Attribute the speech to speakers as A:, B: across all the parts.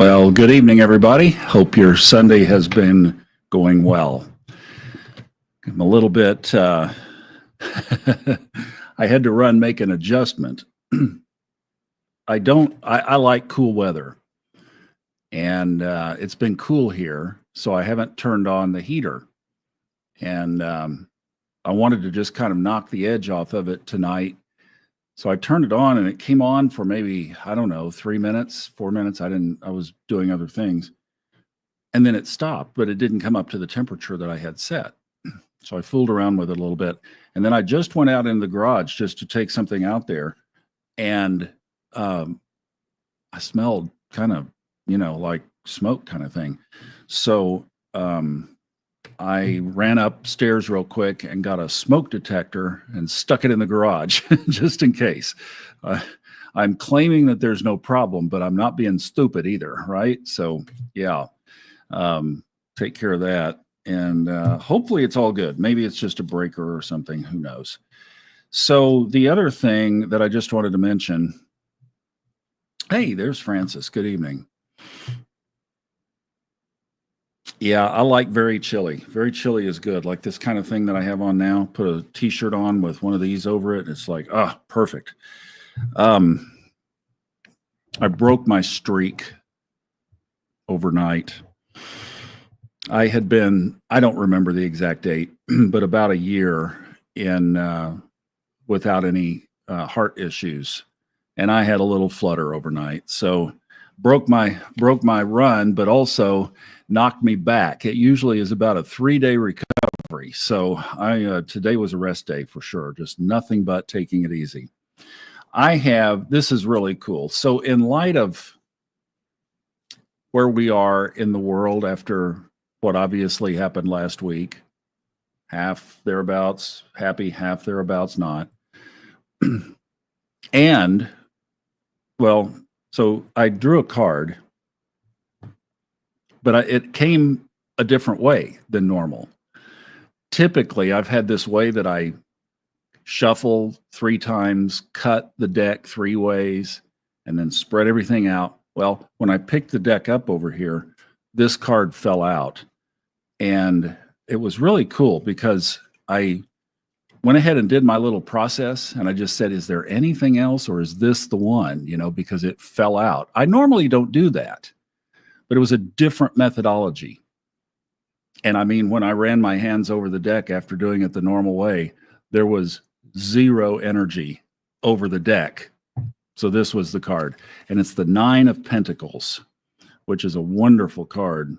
A: Well, good evening, everybody. Hope your Sunday has been going well. I'm a little bit, I had to make an adjustment. I like cool weather, and it's been cool here, so I haven't turned on the heater. And I wanted to just kind of knock the edge off of it tonight. So I turned it on and it came on for maybe, I don't know, 3 minutes, 4 minutes. I was doing other things. And then it stopped, but it didn't come up to the temperature that I had set. So I fooled around with it a little bit. And then I just went out in the garage just to take something out there. And I smelled kind of, like smoke kind of thing. So I ran upstairs real quick and got a smoke detector and stuck it in the garage just in case. I'm claiming that there's no problem, but I'm not being stupid either, right? So yeah, take care of that. And hopefully it's all good. Maybe it's just a breaker or something. Who knows? So the other thing that I just wanted to mention, hey, there's Francis. Good evening. Yeah, I like very chilly. Very chilly is good. Like this kind of thing that I have on now, put a t-shirt on with one of these over it. It's like, perfect. I broke my streak overnight. I don't remember the exact date, but about a year without any heart issues. And I had a little flutter overnight. So broke my run, but also knocked me back. It usually is about a 3-day recovery. So today was a rest day for sure. Just nothing but taking it easy. This is really cool. So in light of where we are in the world after what obviously happened last week, half thereabouts happy, half thereabouts not. And well, so I drew a card, but it came a different way than normal. Typically, I've had this way that I shuffle 3 times, cut the deck 3 ways, and then spread everything out. Well, when I picked the deck up over here, this card fell out. And it was really cool because I went ahead and did my little process and I just said, is there anything else or is this the one, because it fell out. I normally don't do that, but it was a different methodology. And I mean, when I ran my hands over the deck after doing it the normal way, there was 0 energy over the deck. So this was the card, and it's the 9 of Pentacles, which is a wonderful card.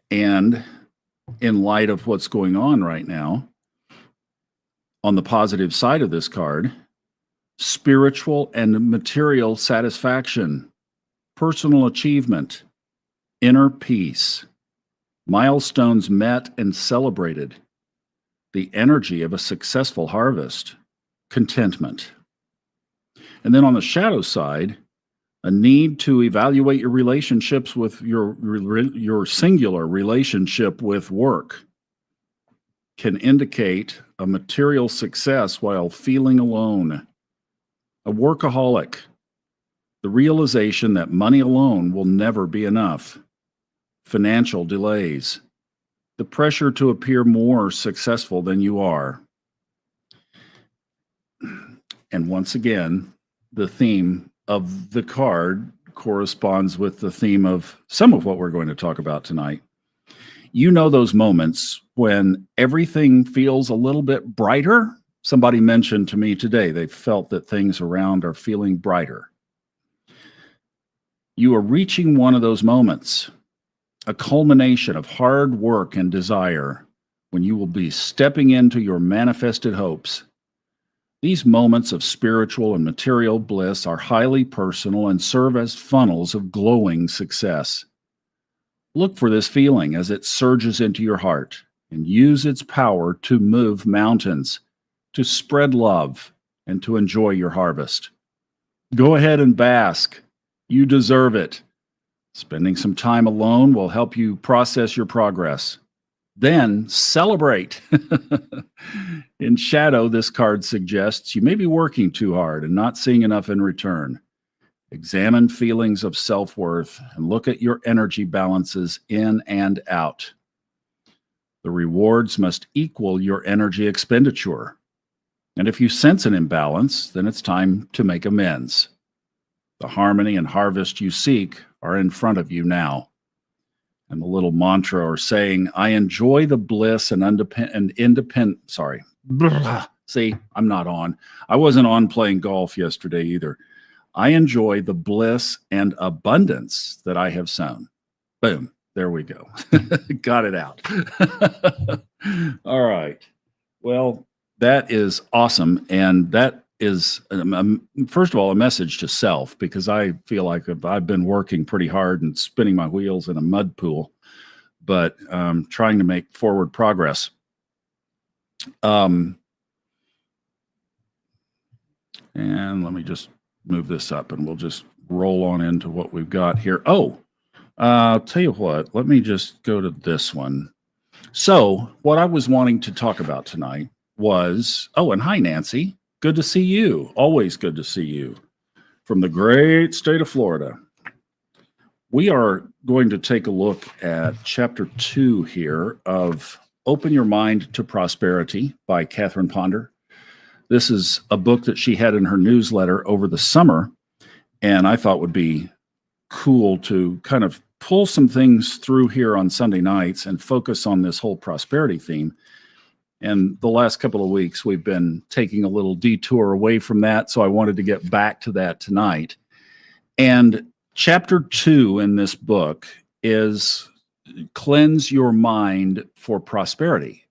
A: And in light of what's going on right now, on the positive side of this card, spiritual and material satisfaction, personal achievement, inner peace, milestones met and celebrated, the energy of a successful harvest, contentment. And then on the shadow side, a need to evaluate your relationships with your singular relationship with work can indicate a material success while feeling alone. A workaholic, the realization that money alone will never be enough. Financial delays, the pressure to appear more successful than you are. And once again, the theme of the card corresponds with the theme of some of what we're going to talk about tonight. You know those moments when everything feels a little bit brighter? Somebody mentioned to me today they felt that things around are feeling brighter. You are reaching one of those moments, a culmination of hard work and desire, when you will be stepping into your manifested hopes. These moments of spiritual and material bliss are highly personal and serve as funnels of glowing success. Look for this feeling as it surges into your heart and use its power to move mountains, to spread love, and to enjoy your harvest. Go ahead and bask. You deserve it. Spending some time alone will help you process your progress. Then celebrate. In shadow, this card suggests you may be working too hard and not seeing enough in return. Examine feelings of self-worth and look at your energy balances in and out. The rewards must equal your energy expenditure. And if you sense an imbalance, then it's time to make amends. The harmony and harvest you seek are in front of you now. And the little mantra or saying, I enjoy the bliss and See, I'm not on. I wasn't on playing golf yesterday either. I enjoy the bliss and abundance that I have sown. Boom. There we go. Got it out. All right. Well, that is awesome. And that is, first of all, a message to self, because I feel like I've been working pretty hard and spinning my wheels in a mud pool, but trying to make forward progress. And let me just move this up and we'll just roll on into what we've got here. Oh, I'll tell you what, let me just go to this one. So what I was wanting to talk about tonight was, oh, and hi, Nancy. Good to see you. Always good to see you from the great state of Florida. We are going to take a look at chapter 2 here of Open Your Mind to Prosperity by Catherine Ponder. This is a book that she had in her newsletter over the summer, and I thought would be cool to kind of pull some things through here on Sunday nights and focus on this whole prosperity theme. And the last couple of weeks, we've been taking a little detour away from that, so I wanted to get back to that tonight. And chapter 2 in this book is Cleanse Your Mind for Prosperity.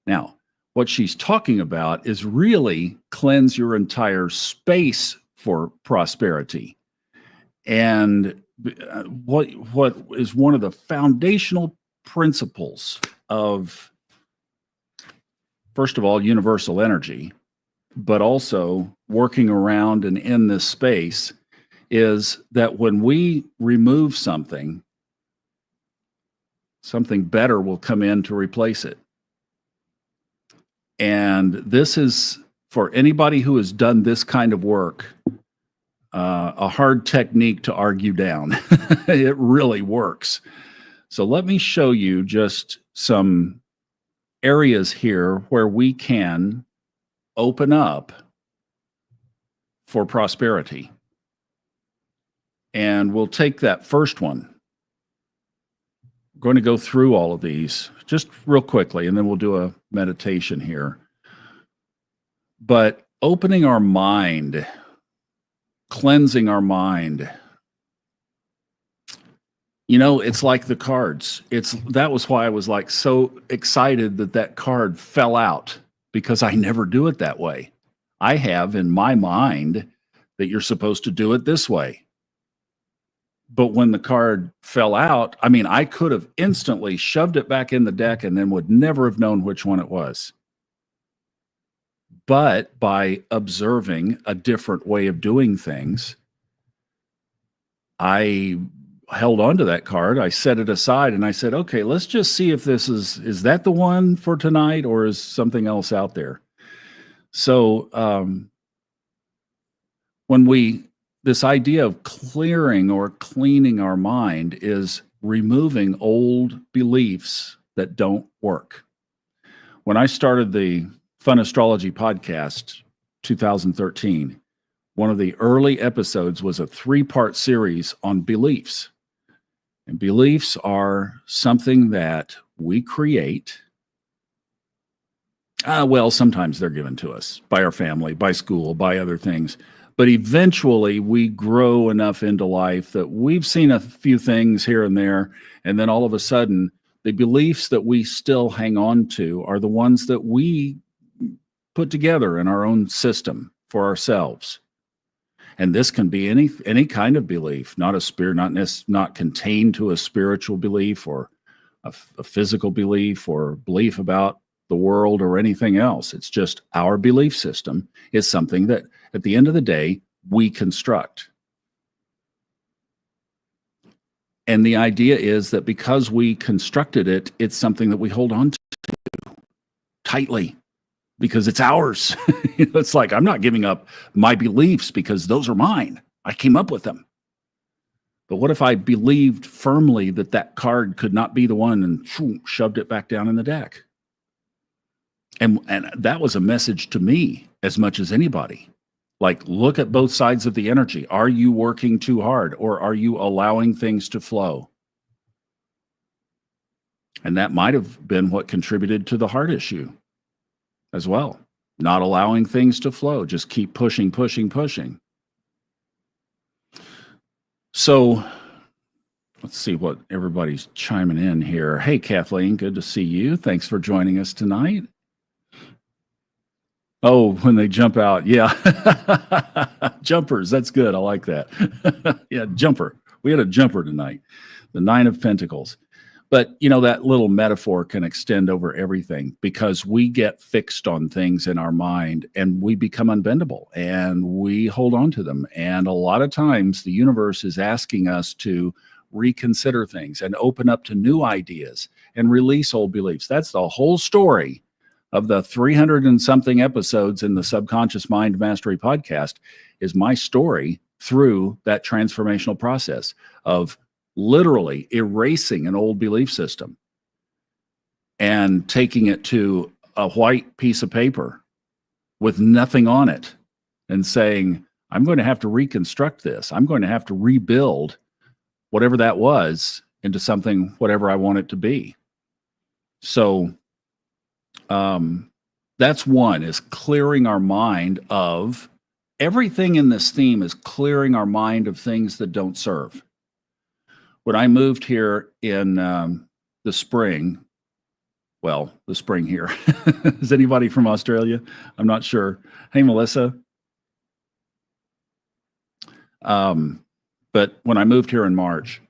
A: Now, what she's talking about is really cleanse your entire space for prosperity. And what is one of the foundational principles of, first of all, universal energy, but also working around and in this space, is that when we remove something, something better will come in to replace it. And this is, for anybody who has done this kind of work, a hard technique to argue down. It really works. So let me show you just some areas here where we can open up for prosperity. And we'll take that first one. I'm going to go through all of these just real quickly, and then we'll do a meditation here. But opening our mind, cleansing our mind, you know, it's like the cards. That was why I was like so excited that that card fell out, because I never do it that way. I have in my mind that you're supposed to do it this way. But when the card fell out, I mean, I could have instantly shoved it back in the deck and then would never have known which one it was. But by observing a different way of doing things, I held on to that card. I set it aside and I said, okay, let's just see if this is that the one for tonight, or is something else out there? So this idea of clearing or cleaning our mind is removing old beliefs that don't work. When I started the Fun Astrology podcast, 2013, one of the early episodes was a 3-part series on beliefs. And beliefs are something that we create. Well, sometimes they're given to us by our family, by school, by other things. But eventually we grow enough into life that we've seen a few things here and there. And then all of a sudden, the beliefs that we still hang on to are the ones that we put together in our own system for ourselves. And this can be any kind of belief, not contained to a spiritual belief or a physical belief or belief about the world or anything else. It's just our belief system is something that at the end of the day, we construct. And the idea is that because we constructed it, it's something that we hold on to tightly because it's ours. It's like, I'm not giving up my beliefs because those are mine. I came up with them. But what if I believed firmly that that card could not be the one and shoved it back down in the deck? And that was a message to me as much as anybody. Like, look at both sides of the energy. Are you working too hard, or are you allowing things to flow? And that might have been what contributed to the heart issue as well. Not allowing things to flow, just keep pushing, pushing, pushing. So let's see what everybody's chiming in here. Hey, Kathleen, good to see you. Thanks for joining us tonight. Oh, when they jump out. Yeah. Jumpers. That's good. I like that. Yeah, jumper. We had a jumper tonight. The 9 of Pentacles. But, you know, that little metaphor can extend over everything, because we get fixed on things in our mind and we become unbendable and we hold on to them. And a lot of times the universe is asking us to reconsider things and open up to new ideas and release old beliefs. That's the whole story of the 300 and something episodes in the Subconscious Mind Mastery podcast, is my story through that transformational process of literally erasing an old belief system and taking it to a white piece of paper with nothing on it and saying, I'm going to have to reconstruct this. I'm going to have to rebuild whatever that was into something, whatever I want it to be. So that's one, is clearing our mind of everything in this theme, is clearing our mind of things that don't serve. When I moved here in the spring here, is anybody from Australia? I'm not sure. Hey, Melissa. But when I moved here in March,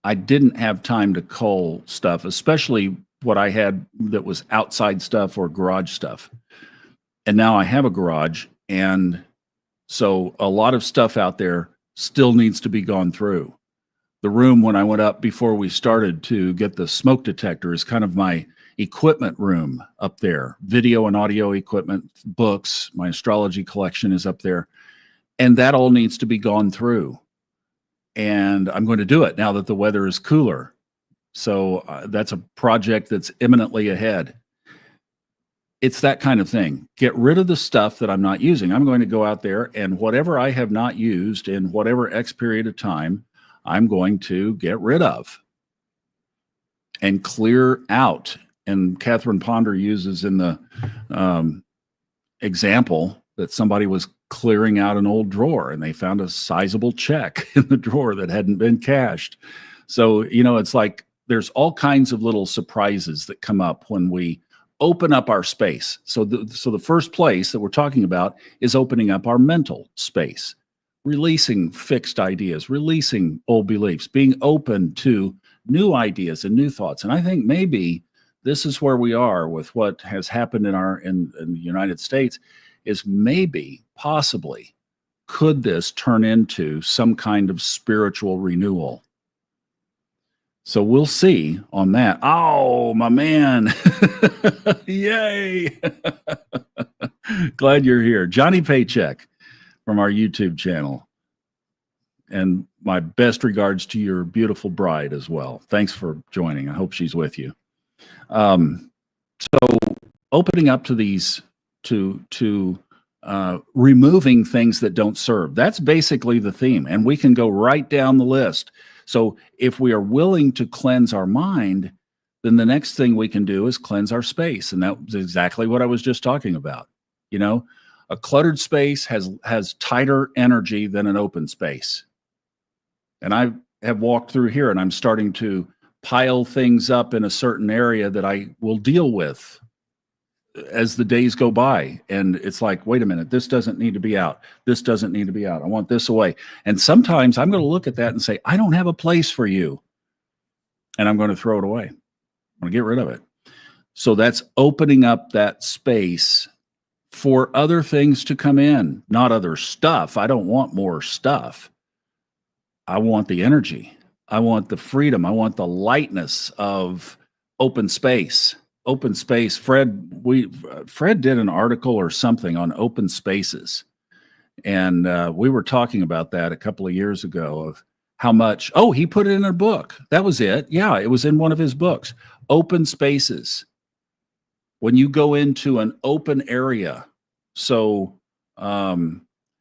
A: I didn't have time to cull stuff, especially what I had that was outside stuff or garage stuff. And now I have a garage. And so a lot of stuff out there still needs to be gone through. The room when I went up before we started to get the smoke detector is kind of my equipment room up there. Video and audio equipment, books, my astrology collection is up there. And that all needs to be gone through. And I'm going to do it now that the weather is cooler. So that's a project that's imminently ahead. It's that kind of thing. Get rid of the stuff that I'm not using. I'm going to go out there, and whatever I have not used in whatever X period of time, I'm going to get rid of and clear out. And Catherine Ponder uses in the example that somebody was clearing out an old drawer and they found a sizable check in the drawer that hadn't been cashed. So, you know, it's like there's all kinds of little surprises that come up when we open up our space. So the first place that we're talking about is opening up our mental space, releasing fixed ideas, releasing old beliefs, being open to new ideas and new thoughts. And I think maybe this is where we are with what has happened in the United States, is maybe, possibly, could this turn into some kind of spiritual renewal? So we'll see on that. Oh, my man. Yay. Glad you're here. Johnny Paycheck from our YouTube channel. And my best regards to your beautiful bride as well. Thanks for joining. I hope she's with you. So opening up to these, to removing things that don't serve. That's basically the theme. And we can go right down the list. So if we are willing to cleanse our mind, then the next thing we can do is cleanse our space. And that was exactly what I was just talking about. You know, a cluttered space has tighter energy than an open space. And I have walked through here and I'm starting to pile things up in a certain area that I will deal with as the days go by. And it's like, wait a minute, this doesn't need to be out. This doesn't need to be out. I want this away. And sometimes I'm going to look at that and say, I don't have a place for you. And I'm going to throw it away. I'm going to get rid of it. So that's opening up that space for other things to come in, not other stuff. I don't want more stuff. I want the energy. I want the freedom. I want the lightness of open space. Open space. Fred did an article or something on open spaces. And we were talking about that a couple of years ago, of how much, oh, he put it in a book. That was it. Yeah, it was in one of his books. Open spaces. When you go into an open area, so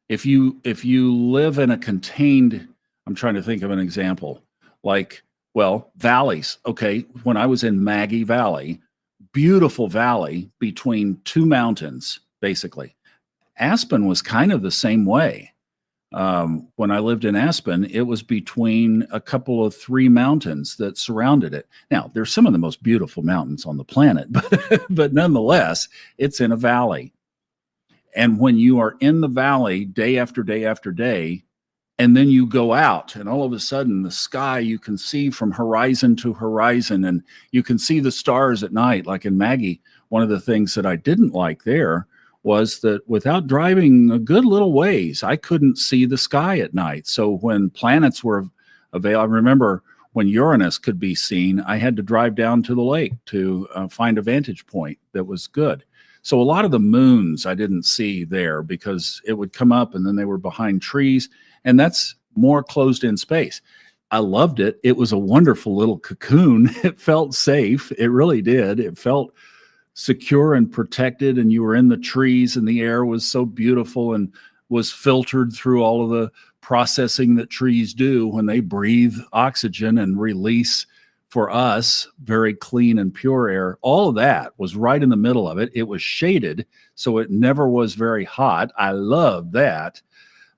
A: if you live in a contained, I'm trying to think of an example, like, well, valleys. Okay, when I was in Maggie Valley, beautiful valley between two mountains, basically. Aspen was kind of the same way. When I lived in Aspen, it was between a couple of three mountains that surrounded it. Now, there's some of the most beautiful mountains on the planet, but nonetheless, it's in a valley. And when you are in the valley day after day after day, and then you go out, and all of a sudden, the sky you can see from horizon to horizon, and you can see the stars at night, like in Maggie. One of the things that I didn't like there was that without driving a good little ways, I couldn't see the sky at night. So when planets were available, I remember when Uranus could be seen, I had to drive down to the lake to find a vantage point that was good. So a lot of the moons I didn't see there because it would come up and then they were behind trees, and that's more closed in space. I loved it. It was a wonderful little cocoon. It felt safe. It really did. It felt secure and protected, and you were in the trees, and the air was so beautiful and was filtered through all of the processing that trees do when they breathe oxygen and release for us very clean and pure air. All of that was right in the middle of it. It was shaded, so it never was very hot. I loved that.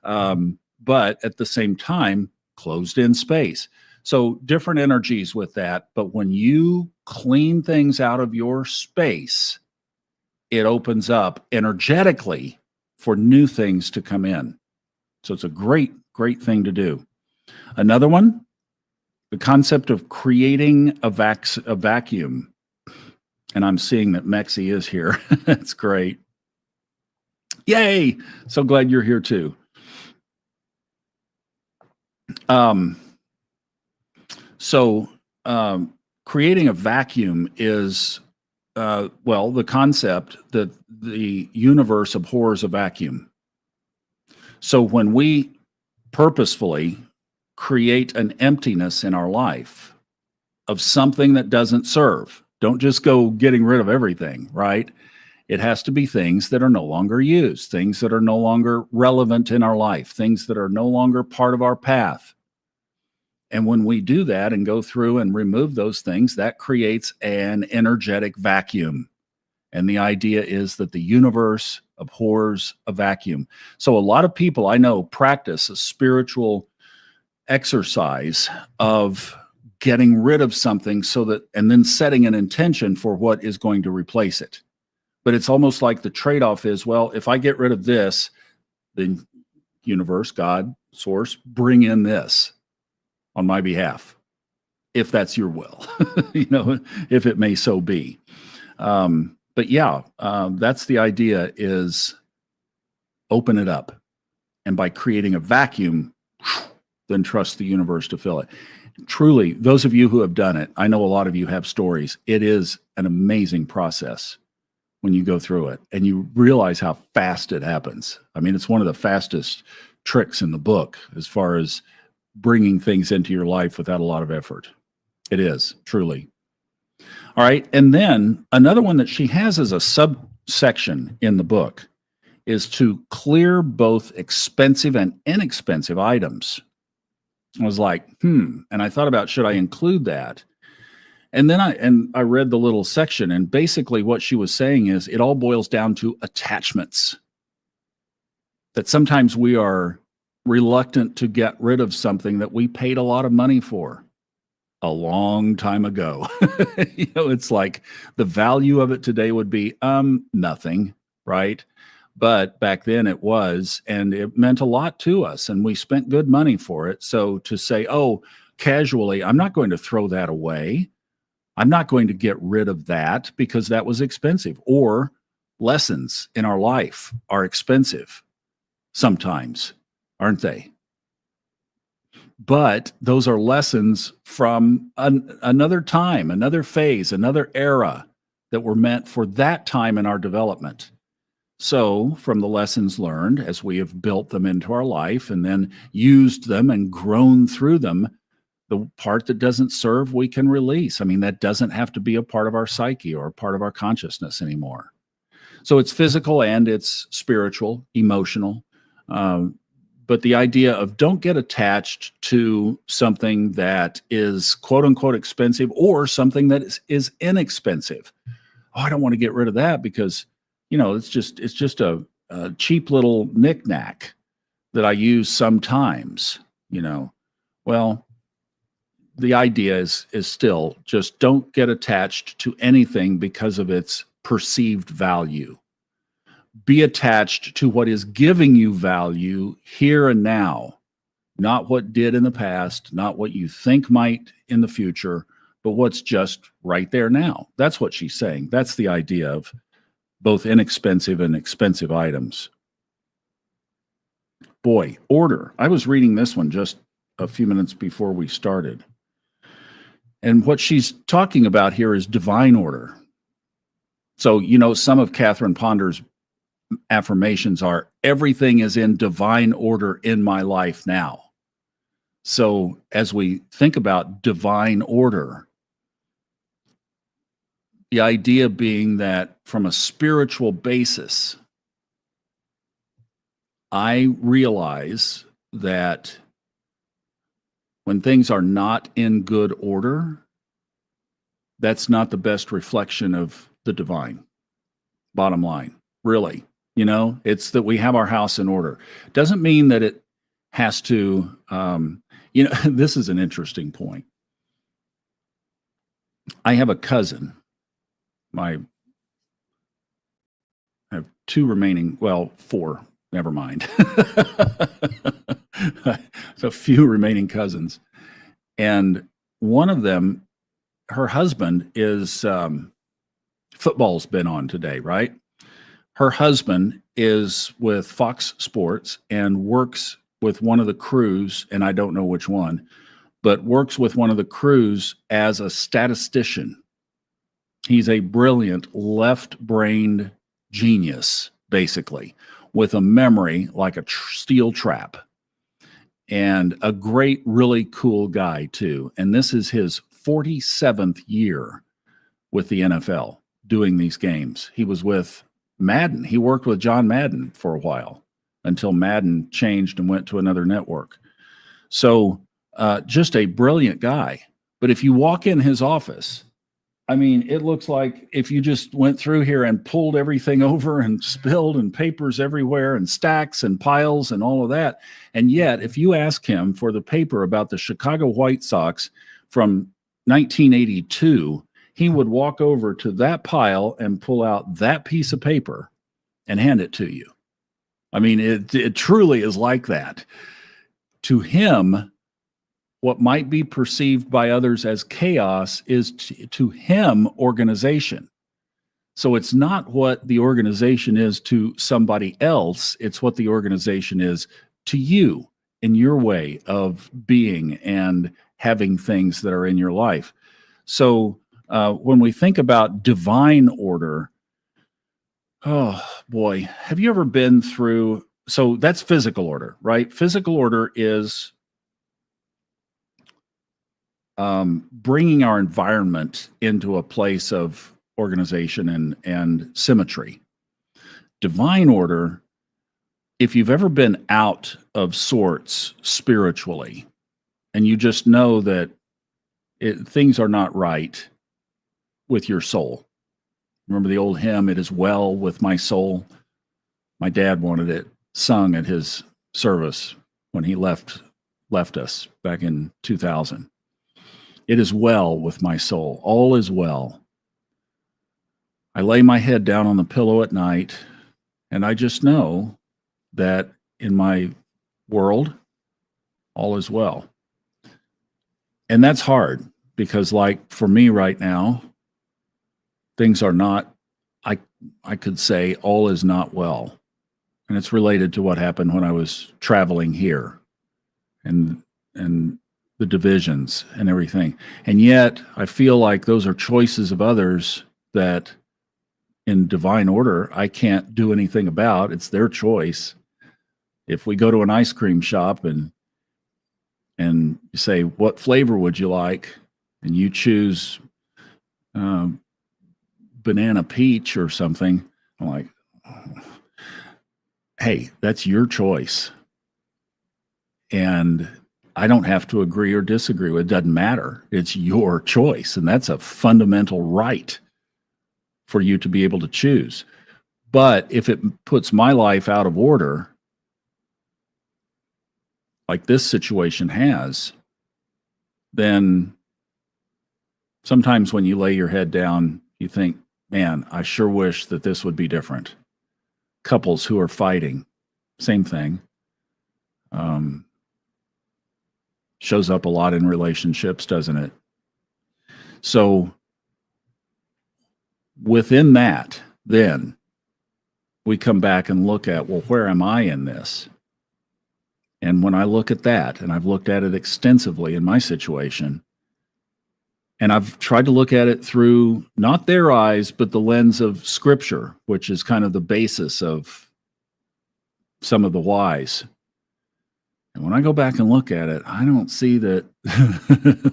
A: But at the same time, closed in space. So different energies with that. But when you clean things out of your space, it opens up energetically for new things to come in. So it's a great, great thing to do. Another one, the concept of creating a vacuum. And I'm seeing that Mexi is here. That's great. Yay! So glad you're here too. Creating a vacuum is, the concept that the universe abhors a vacuum. So when we purposefully create an emptiness in our life of something that doesn't serve, don't just go getting rid of everything, right? It has to be things that are no longer used, things that are no longer relevant in our life, things that are no longer part of our path. And when we do that and go through and remove those things, that creates an energetic vacuum. And the idea is that the universe abhors a vacuum. So a lot of people I know practice a spiritual exercise of getting rid of something and then setting an intention for what is going to replace it. But it's almost like the trade-off is, well, if I get rid of this, then universe, God, source, bring in this on my behalf, if that's your will, if it may so be. But yeah, that's the idea, is open it up. And by creating a vacuum, then trust the universe to fill it. Truly, those of you who have done it, I know a lot of you have stories. It is an amazing process when you go through it and you realize how fast it happens. I mean, it's one of the fastest tricks in the book as far as bringing things into your life without a lot of effort. It is, truly. All right. And then another one that she has as a subsection in the book is to clear both expensive and inexpensive items. I was like, and I thought about, should I include that? And then I read the little section, and basically what she was saying is it all boils down to attachments. That sometimes we are reluctant to get rid of something that we paid a lot of money for a long time ago. It's like the value of it today would be nothing, right? But back then it was, and it meant a lot to us, and we spent good money for it. So to say, oh, casually, I'm not going to throw that away. I'm not going to get rid of that because that was expensive. Or lessons in our life are expensive sometimes, aren't they? But those are lessons from another time, another phase, another era that were meant for that time in our development. So, from the lessons learned, as we have built them into our life and then used them and grown through them, the part that doesn't serve, we can release. I mean, that doesn't have to be a part of our psyche or a part of our consciousness anymore. So, it's physical and it's spiritual, emotional. Um, but the idea of don't get attached to something that is quote unquote expensive or something that is inexpensive. Oh, I don't want to get rid of that because, it's just a cheap little knickknack that I use sometimes, you know. Well, the idea is still just don't get attached to anything because of its perceived value. Be attached to what is giving you value here and now, not what did in the past, not what you think might in the future, but what's just right there now. That's what she's saying. That's the idea of both inexpensive and expensive items. Boy, order. I was reading this one just a few minutes before we started. And what she's talking about here is divine order. So, some of Catherine Ponder's affirmations are everything is in divine order in my life now. So, as we think about divine order, the idea being that from a spiritual basis, I realize that when things are not in good order, that's not the best reflection of the divine. Bottom line, really, it's that we have our house in order. Doesn't mean that it has to, this is an interesting point. I have a cousin. I have four, never mind. A few remaining cousins. And one of them, her husband is, football's been on today, right? Her husband is with Fox Sports and works with one of the crews, and I don't know which one, but works with one of the crews as a statistician. He's a brilliant left-brained genius, basically, with a memory like a steel trap. And a great, really cool guy, too. And this is his 47th year with the NFL doing these games. He was with Madden. He worked with John Madden for a while until Madden changed and went to another network. So just a brilliant guy. But if you walk in his office, I mean, it looks like if you just went through here and pulled everything over and spilled and papers everywhere and stacks and piles and all of that. And yet, if you ask him for the paper about the Chicago White Sox from 1982, he would walk over to that pile and pull out that piece of paper and hand it to you. I mean, it truly is like that. To him, what might be perceived by others as chaos is to him organization. So it's not what the organization is to somebody else. It's what the organization is to you in your way of being and having things that are in your life. So when we think about divine order, oh boy, have you ever been through? So that's physical order, right? Physical order is bringing our environment into a place of organization and symmetry. Divine order, if you've ever been out of sorts spiritually, and you just know that things are not right with your soul. Remember the old hymn, "It is well with my soul"? My dad wanted it sung at his service when he left us back in 2000. It is well with my soul. All is well. I lay my head down on the pillow at night, and I just know that in my world, all is well. And that's hard because, like, for me right now, things are not, I could say all is not well. And it's related to what happened when I was traveling here and the divisions and everything. And yet I feel like those are choices of others that in divine order, I can't do anything about. It's their choice. If we go to an ice cream shop and you say, what flavor would you like? And you choose banana peach or something, I'm like, hey, that's your choice. And I don't have to agree or disagree with it. It doesn't matter. It's your choice. And that's a fundamental right for you to be able to choose. But if it puts my life out of order, like this situation has, then sometimes when you lay your head down, you think, man, I sure wish that this would be different. Couples who are fighting, same thing. Shows up a lot in relationships, doesn't it? So within that, then we come back and look at, well, where am I in this? And when I look at that, and I've looked at it extensively in my situation, and I've tried to look at it through not their eyes, but the lens of Scripture, which is kind of the basis of some of the whys. And when I go back and look at it, I don't see that,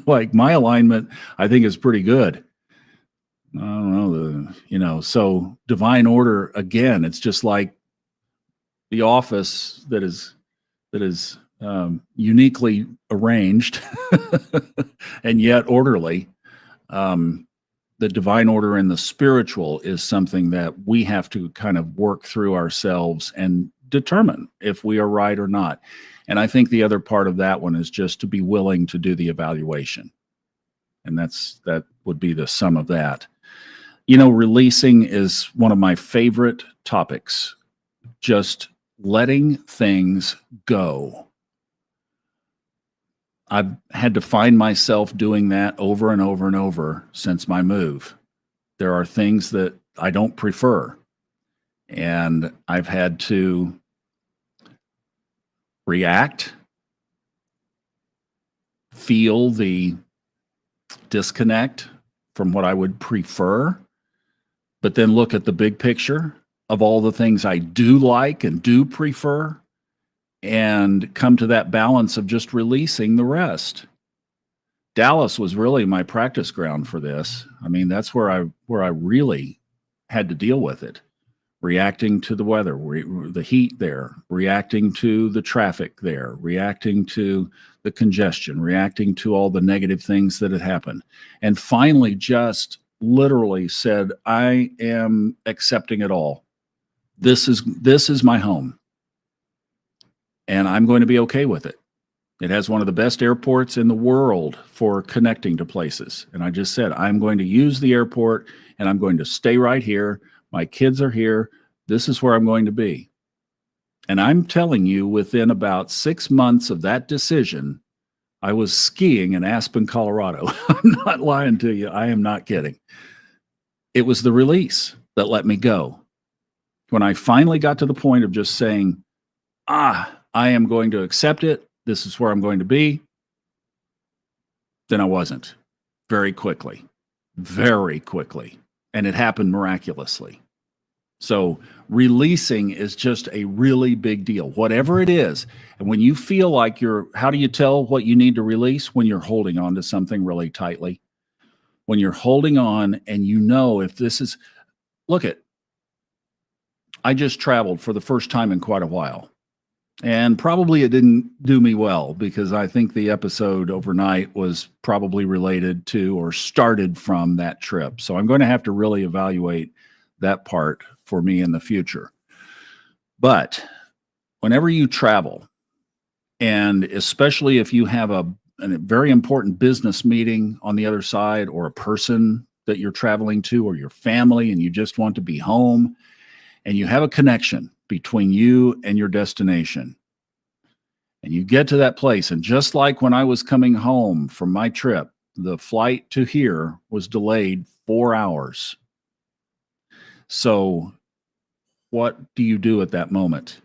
A: like my alignment, I think is pretty good. I don't know, so divine order, again, it's just like the office that is uniquely arranged and yet orderly. The divine order in the spiritual is something that we have to kind of work through ourselves and determine if we are right or not. And I think the other part of that one is just to be willing to do the evaluation. And that would be the sum of that. Releasing is one of my favorite topics. Just letting things go. I've had to find myself doing that over and over and over since my move. There are things that I don't prefer, and I've had to react, feel the disconnect from what I would prefer, but then look at the big picture of all the things I do like and do prefer, and come to that balance of just releasing the rest. Dallas was really my practice ground for this. I mean, that's where I really had to deal with it. Reacting to the weather, the heat there, reacting to the traffic there, reacting to the congestion, reacting to all the negative things that had happened. And finally just literally said, I am accepting it all. This is my home. And I'm going to be okay with it. It has one of the best airports in the world for connecting to places. And I just said, I'm going to use the airport and I'm going to stay right here. My kids are here. This is where I'm going to be. And I'm telling you, within about 6 months of that decision, I was skiing in Aspen, Colorado. I'm not lying to you. I am not kidding. It was the release that let me go. When I finally got to the point of just saying, I am going to accept it. This is where I'm going to be. Then I wasn't. Very quickly. And it happened miraculously. So releasing is just a really big deal, whatever it is. And when you feel like how do you tell what you need to release? When you're holding on to something really tightly. When you're holding on and if this is, I just traveled for the first time in quite a while. And probably it didn't do me well because I think the episode overnight was probably related to or started from that trip. So I'm going to have to really evaluate that part for me in the future. But whenever you travel, and especially if you have a very important business meeting on the other side, or a person that you're traveling to, or your family, and you just want to be home, and you have a connection between you and your destination, and you get to that place, and just like when I was coming home from my trip, the flight to here was delayed 4 hours. So what do you do at that moment?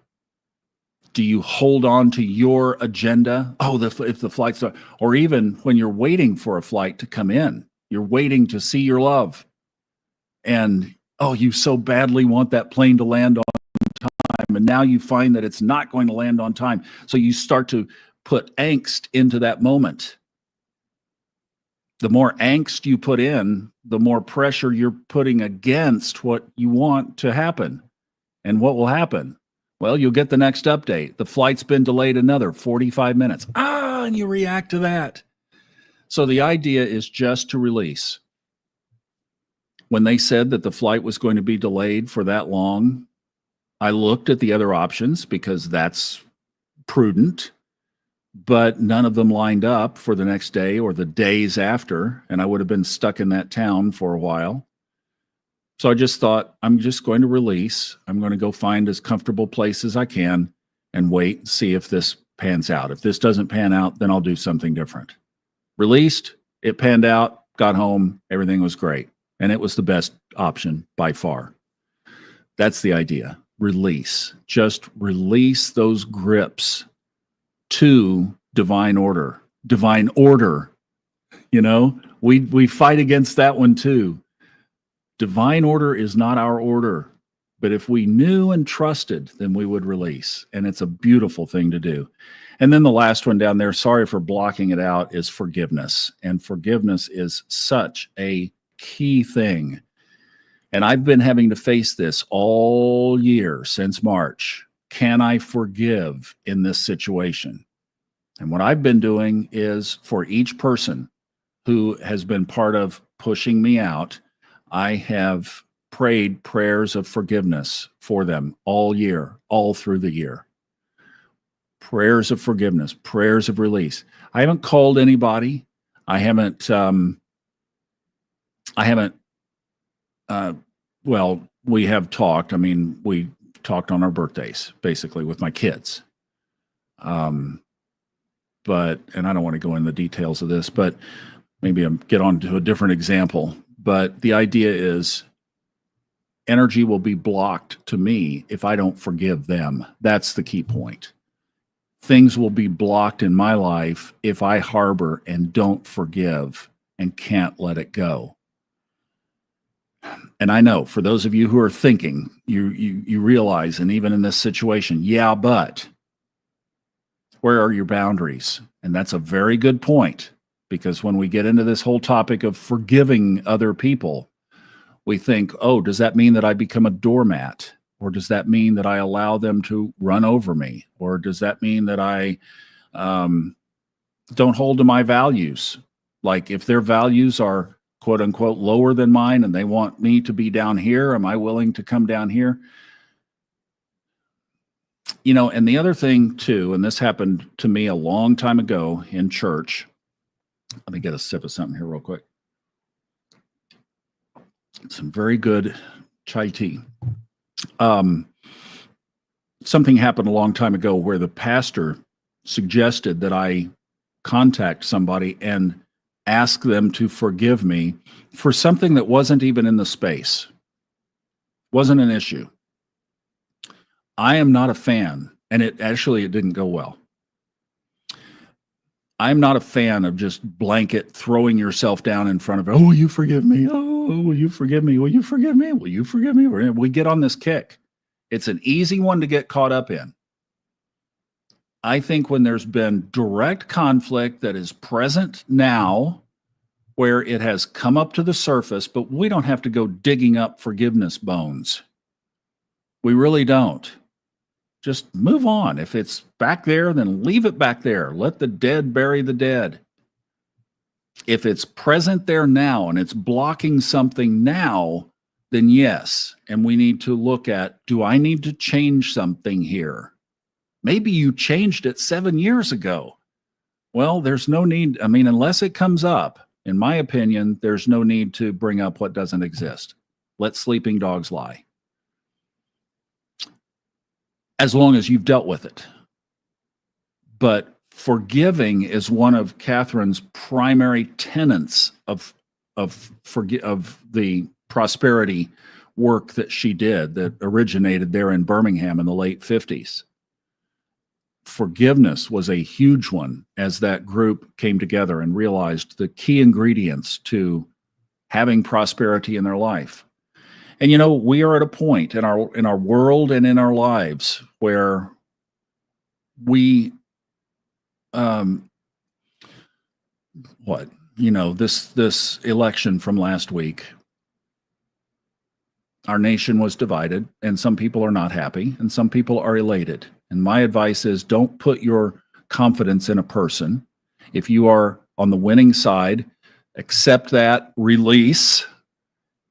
A: Do you hold on to your agenda? If the flight's, or even when you're waiting for a flight to come in, you're waiting to see your love, and Oh, you so badly want that plane to land on time, and now you find that it's not going to land on time. So you start to put angst into that moment. The more angst you put in, the more pressure you're putting against what you want to happen. And what will happen? Well, you'll get the next update. The flight's been delayed another 45 minutes. And you react to that. So the idea is just to release. When they said that the flight was going to be delayed for that long, I looked at the other options because that's prudent, but none of them lined up for the next day or the days after, and I would have been stuck in that town for a while. So I just thought, I'm just going to release. I'm going to go find as comfortable place as I can and wait and see if this pans out. If this doesn't pan out, then I'll do something different. Released, it panned out, got home, everything was great. And it was the best option by far. That's the idea. Release. Just release those grips to divine order. Divine order. You know, we fight against that one too. Divine order is not our order. But if we knew and trusted, then we would release. And it's a beautiful thing to do. And then the last one down there, sorry for blocking it out, is forgiveness. And forgiveness is such a key thing. And I've been having to face this all year since March. Can I forgive in this situation? And what I've been doing is, for each person who has been part of pushing me out, I have prayed prayers of forgiveness for them all year, all through the year. Prayers of forgiveness, prayers of release. I haven't called anybody. I haven't, well, we have talked. I mean, we talked on our birthdays, basically, with my kids. But, and I don't want to go into the details of this, but maybe I'll get on to a different example. But the idea is, energy will be blocked to me if I don't forgive them. That's the key point. Things will be blocked in my life if I harbor and don't forgive and can't let it go. And I know for those of you who are thinking, you realize, and even in this situation, yeah, but where are your boundaries? And that's a very good point, because when we get into this whole topic of forgiving other people, we think, oh, does that mean that I become a doormat? Or does that mean that I allow them to run over me? Or does that mean that I don't hold to my values? Like, if their values are quote unquote lower than mine and they want me to be down here, am I willing to come down here? You know, and the other thing too, and this happened to me a long time ago in church. Let me get a sip of something here real quick. Some very good chai tea. Something happened a long time ago where the pastor suggested that I contact somebody and ask them to forgive me for something that wasn't even in the space, wasn't an issue. I am not a fan, and it didn't go well. I'm not a fan of just blanket throwing yourself down in front of, oh, will you forgive me? Oh, will you forgive me? Will you forgive me? Will you forgive me? We get on this kick. It's an easy one to get caught up in. I think when there's been direct conflict that is present now, where it has come up to the surface, but we don't have to go digging up forgiveness bones. We really don't. Just move on. If it's back there, then leave it back there. Let the dead bury the dead. If it's present there now and it's blocking something now, then yes. And we need to look at, do I need to change something here? Maybe you changed it 7 years ago. Well, there's no need. I mean, unless it comes up, in my opinion, there's no need to bring up what doesn't exist. Let sleeping dogs lie. As long as you've dealt with it. But forgiving is one of Catherine's primary tenets of the prosperity work that she did, that originated there in Birmingham in the late 50s. Forgiveness was a huge one as that group came together and realized the key ingredients to having prosperity in their life. And we are at a point in our world and in our lives where we um what this election from last week, our nation was divided, and some people are not happy and some people are elated. And my advice is, don't put your confidence in a person. If you are on the winning side, accept that, release,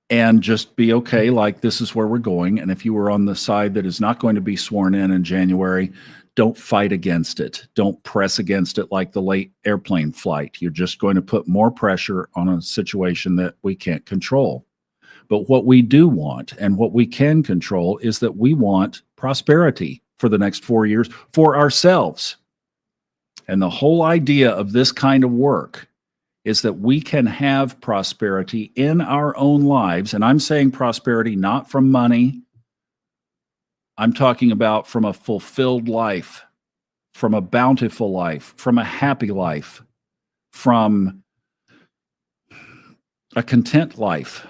A: and just be okay, like this is where we're going. And if you were on the side that is not going to be sworn in January, don't fight against it. Don't press against it like the late airplane flight. You're just going to put more pressure on a situation that we can't control. But what we do want and what we can control is that we want prosperity for the next 4 years for ourselves. And the whole idea of this kind of work is that we can have prosperity in our own lives. And I'm saying prosperity not from money. I'm talking about from a fulfilled life, from a bountiful life, from a happy life, from a content life.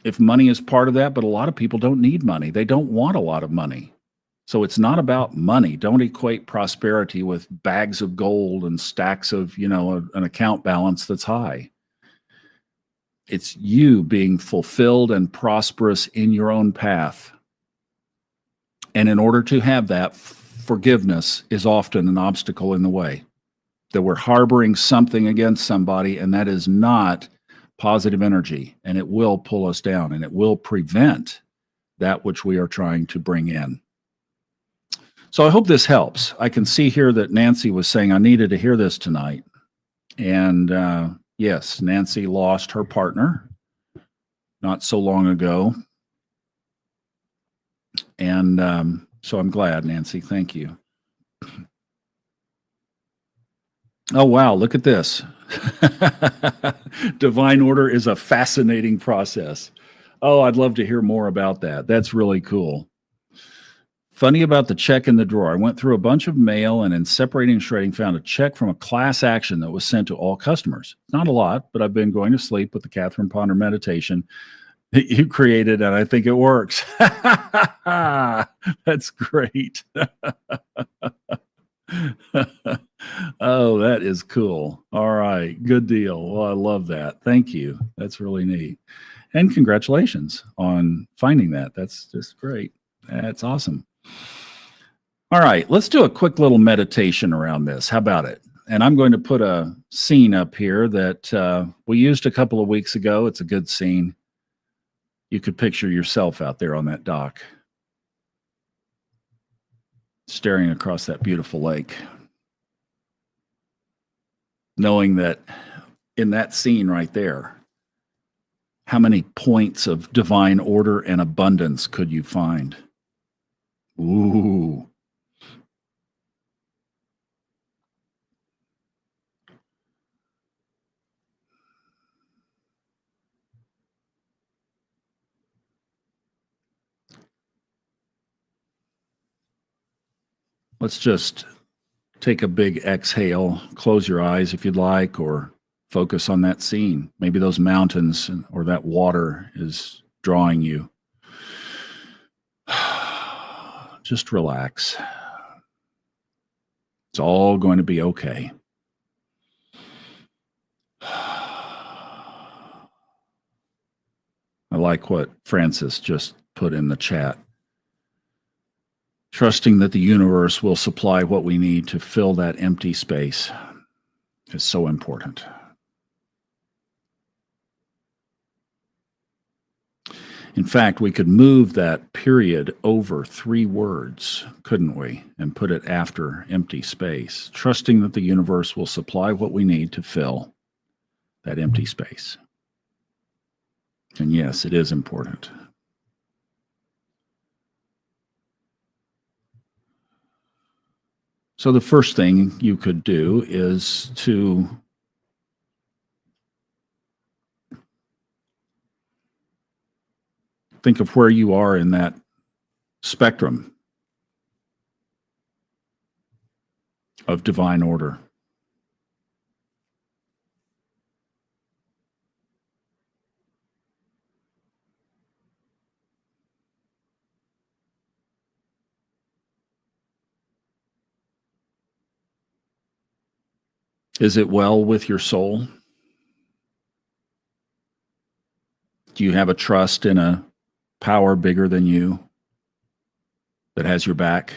A: If money is part of that, but a lot of people don't need money. They don't want a lot of money. So it's not about money. Don't equate prosperity with bags of gold and stacks of, an account balance that's high. It's you being fulfilled and prosperous in your own path. And in order to have that, forgiveness is often an obstacle in the way. That we're harboring something against somebody, and that is not positive energy, and it will pull us down, and it will prevent that which we are trying to bring in. So I hope this helps. I can see here that Nancy was saying I needed to hear this tonight. And yes, Nancy lost her partner not so long ago. And so I'm glad, Nancy. Thank you. Oh, wow. Look at this. Divine order is a fascinating process. Oh, I'd love to hear more about that. That's really cool. Funny about the check in the drawer. I went through a bunch of mail and in separating and shredding found a check from a class action that was sent to all customers. Not a lot, but I've been going to sleep with the Catherine Ponder meditation that you created, and I think it works. That's great. Oh, that is cool. All right. Good deal. Well, I love that. Thank you. That's really neat. And congratulations on finding that. That's just great. That's awesome. All right. Let's do a quick little meditation around this. How about it? And I'm going to put a scene up here that we used a couple of weeks ago. It's a good scene. You could picture yourself out there on that dock, staring across that beautiful lake, knowing that in that scene right there, how many points of divine order and abundance could you find? Ooh. Let's just take a big exhale, close your eyes if you'd like, or focus on that scene. Maybe those mountains or that water is drawing you. Just relax. It's all going to be okay. I like what Francis just put in the chat. Trusting that the universe will supply what we need to fill that empty space is so important. In fact, we could move that period over 3 words, couldn't we? And put it after empty space, trusting that the universe will supply what we need to fill that empty space. And yes, it is important. So the first thing you could do is to think of where you are in that spectrum of divine order. Is it well with your soul? Do you have a trust in a power bigger than you that has your back?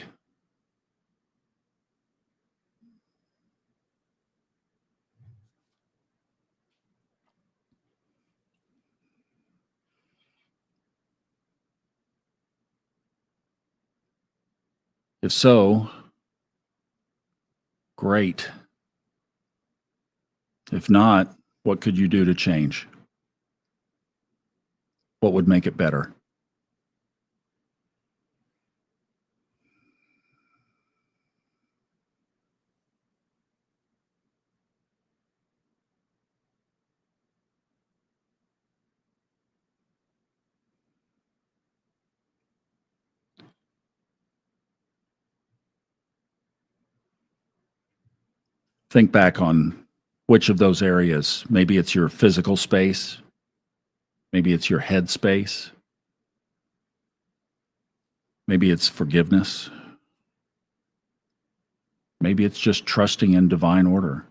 A: If so, great. If not, what could you do to change? What would make it better? Think back on which of those areas. Maybe it's your physical space, maybe it's your head space, maybe it's forgiveness, maybe it's just trusting in divine order.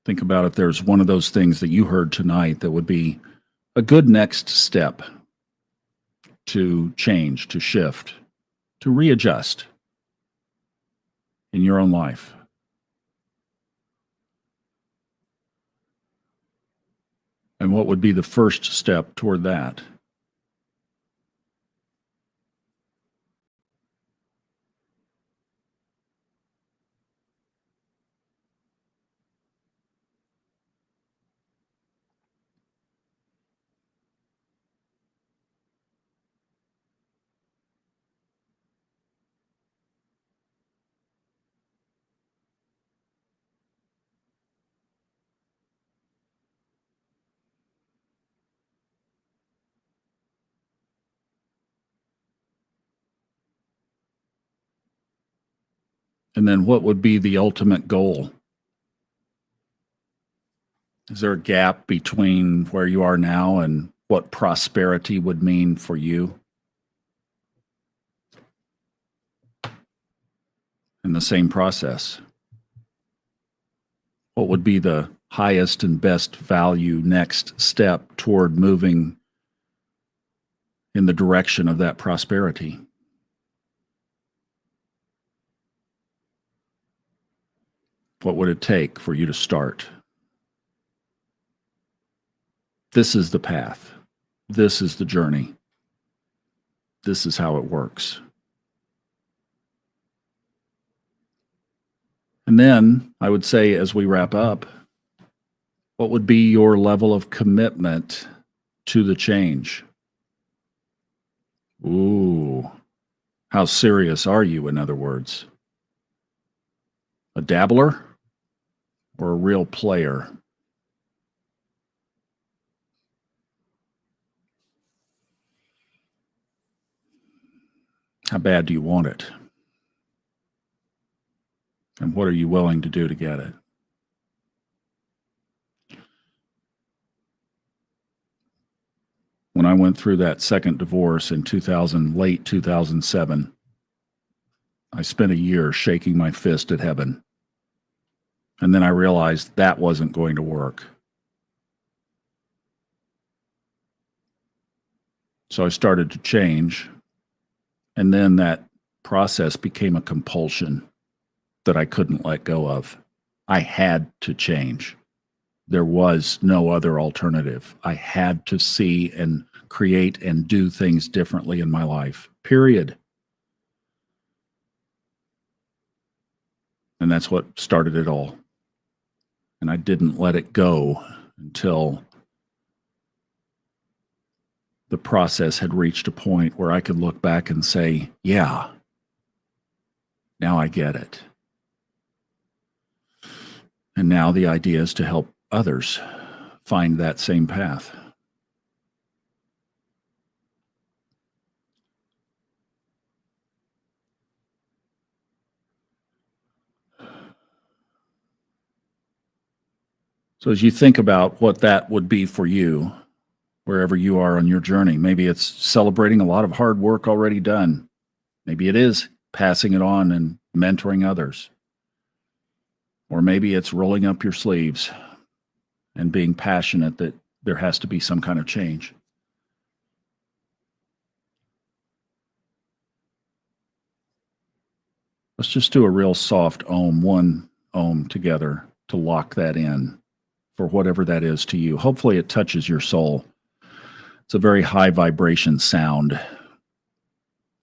A: Think about if there's one of those things that you heard tonight that would be a good next step to change, to shift, to readjust in your own life. And what would be the first step toward that? And then what would be the ultimate goal? Is there a gap between where you are now and what prosperity would mean for you in the same process? What would be the highest and best value next step toward moving in the direction of that prosperity? What would it take for you to start? This is the path. This is the journey. This is how it works. And then I would say, as we wrap up, what would be your level of commitment to the change? Ooh, how serious are you, in other words? A dabbler or a real player? How bad do you want it? And what are you willing to do to get it? When I went through that second divorce in late 2007, I spent a year shaking my fist at heaven. And then I realized that wasn't going to work. So I started to change. And then that process became a compulsion that I couldn't let go of. I had to change. There was no other alternative. I had to see and create and do things differently in my life, period. And that's what started it all. And I didn't let it go until the process had reached a point where I could look back and say, yeah, now I get it. And now the idea is to help others find that same path. So as you think about what that would be for you, wherever you are on your journey, maybe it's celebrating a lot of hard work already done. Maybe it is passing it on and mentoring others. Or maybe it's rolling up your sleeves and being passionate that there has to be some kind of change. Let's just do a real soft Om, one Om together to lock that in for whatever that is to you. Hopefully it touches your soul. It's a very high vibration sound.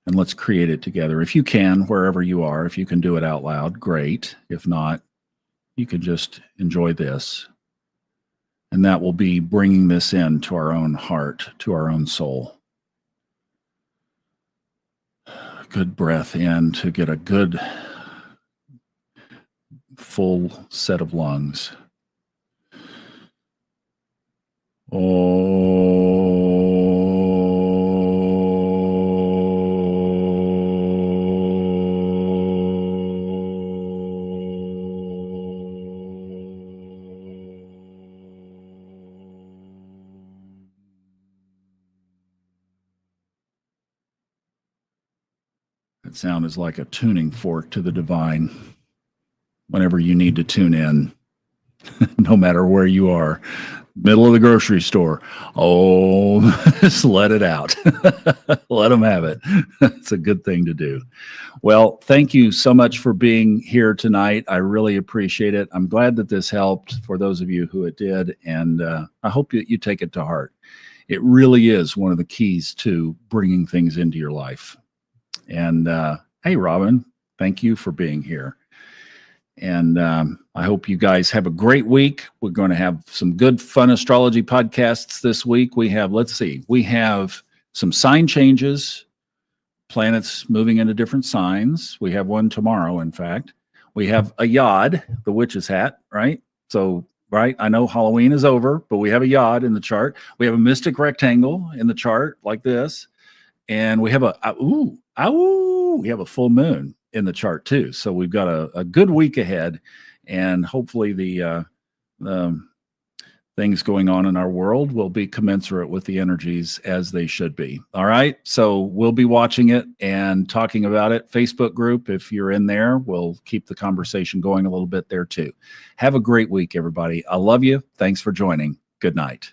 A: And let's create it together. If you can, wherever you are, if you can do it out loud, great. If not, you can just enjoy this. And that will be bringing this in to our own heart, to our own soul. Good breath in to get a good full set of lungs. That sound is like a tuning fork to the divine. Whenever you need to tune in, no matter where you are, middle of the grocery store, oh, just let it out. Let them have it. It's a good thing to do. Well, thank you so much for being here tonight. I really appreciate it. I'm glad that this helped for those of you who it did, and I hope that you take it to heart. It really is one of the keys to bringing things into your life. And hey, Robin, thank you for being here. And I hope you guys have a great week. We're going to have some good, fun astrology podcasts this week. We have, let's see, we have some sign changes, planets moving into different signs. We have one tomorrow, in fact. We have a yod, the witch's hat, right? So, right, I know Halloween is over, but we have a yod in the chart. We have a mystic rectangle in the chart like this. And we have we have a full moon in the chart too. So we've got a good week ahead, and hopefully the things going on in our world will be commensurate with the energies as they should be. All right. So we'll be watching it and talking about it. Facebook group, if you're in there, we'll keep the conversation going a little bit there too. Have a great week, everybody. I love you. Thanks for joining. Good night.